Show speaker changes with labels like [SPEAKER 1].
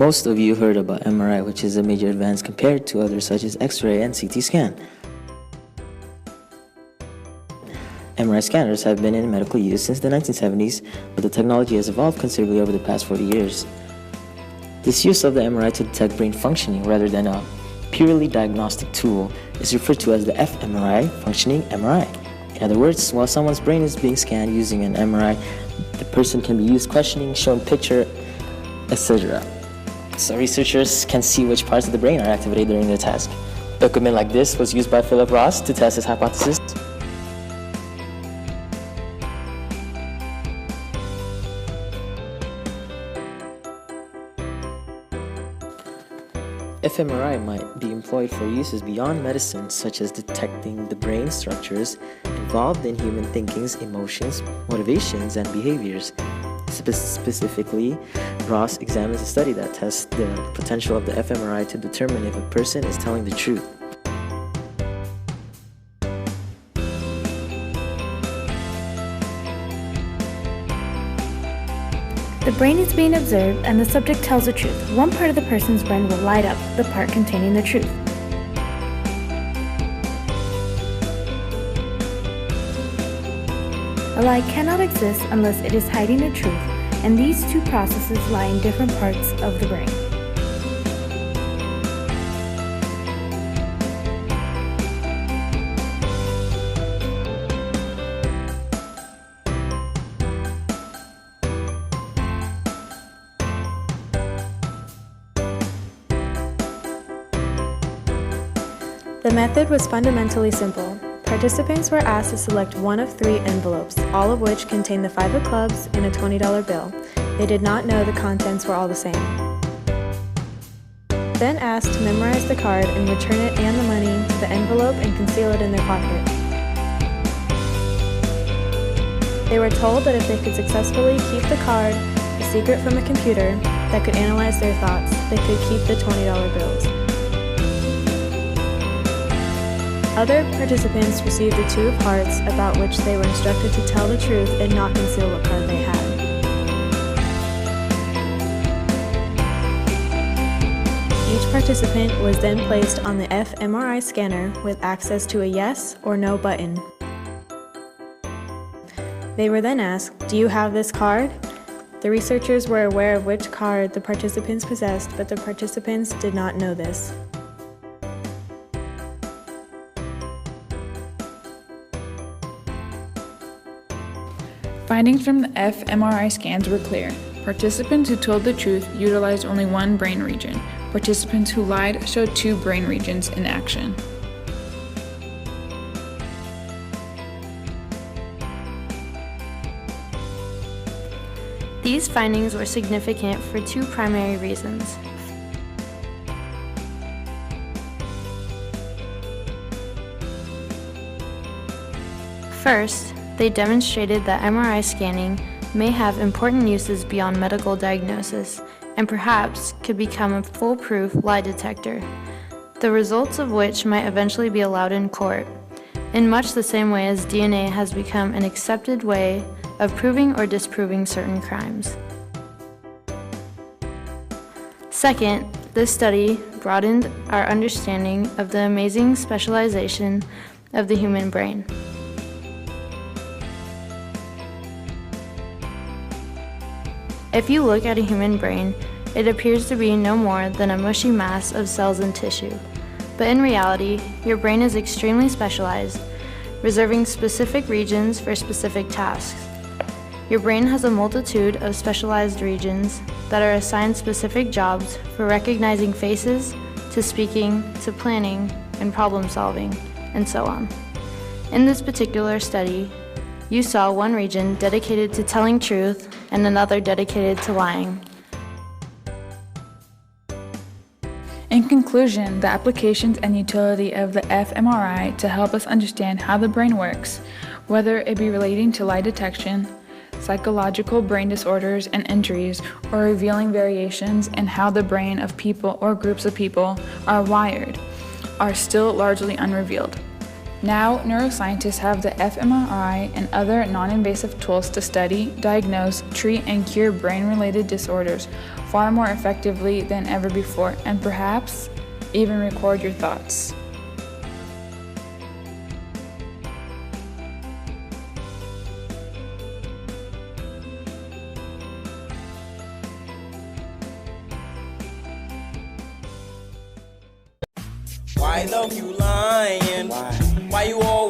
[SPEAKER 1] Most of you heard about MRI, which is a major advance compared to others such as X-ray and CT scan. MRI scanners have been in medical use since the 1970s, but the technology has evolved considerably over the past 40 years. This use of the MRI to detect brain functioning rather than a purely diagnostic tool is referred to as the fMRI, functioning MRI. In other words, while someone's brain is being scanned using an MRI, the person can be used questioning, shown picture, etc. So researchers can see which parts of the brain are activated during their task. Equipment like this was used by Philip Ross to test his hypothesis. fMRI might be employed for uses beyond medicine, such as detecting the brain structures involved in human thinkings, emotions, motivations, and behaviors. Specifically, Ross examines a study that tests the potential of the fMRI to determine if a person is telling the truth.
[SPEAKER 2] The brain is being observed and the subject tells the truth. One part of the person's brain will light up, the part containing the truth. A lie cannot exist unless it is hiding the truth, and these two processes lie in different parts of the brain.
[SPEAKER 3] The method was fundamentally simple. Participants were asked to select one of 3 envelopes, all of which contained the 5 of clubs and a $20 bill. They did not know the contents were all the same. Then asked to memorize the card and return it and the money to the envelope and conceal it in their pocket. They were told that if they could successfully keep the card a secret from a computer that could analyze their thoughts, they could keep the $20 bills. Other participants received the 2 of hearts, about which they were instructed to tell the truth and not conceal what card they had. Each participant was then placed on the fMRI scanner with access to a yes or no button. They were then asked, "Do you have this card?" The researchers were aware of which card the participants possessed, but the participants did not know this.
[SPEAKER 4] Findings from the fMRI scans were clear. Participants who told the truth utilized only one brain region. Participants who lied showed 2 brain regions in action.
[SPEAKER 2] These findings were significant for 2 primary reasons. First, they demonstrated that MRI scanning may have important uses beyond medical diagnosis and perhaps could become a foolproof lie detector, the results of which might eventually be allowed in court, in much the same way as DNA has become an accepted way of proving or disproving certain crimes. Second, this study broadened our understanding of the amazing specialization of the human brain. If you look at a human brain, it appears to be no more than a mushy mass of cells and tissue. But in reality, your brain is extremely specialized, reserving specific regions for specific tasks. Your brain has a multitude of specialized regions that are assigned specific jobs, for recognizing faces, to speaking, to planning, and problem solving, and so on. In this particular study, you saw one region dedicated to telling truth and another dedicated to lying.
[SPEAKER 4] In conclusion, the applications and utility of the fMRI to help us understand how the brain works, whether it be relating to lie detection, psychological brain disorders and injuries, or revealing variations in how the brain of people or groups of people are wired, are still largely unrevealed. Now, neuroscientists have the fMRI and other non-invasive tools to study, diagnose, treat, and cure brain-related disorders far more effectively than ever before, and perhaps even record your thoughts.
[SPEAKER 5] Why love you lying? Why you always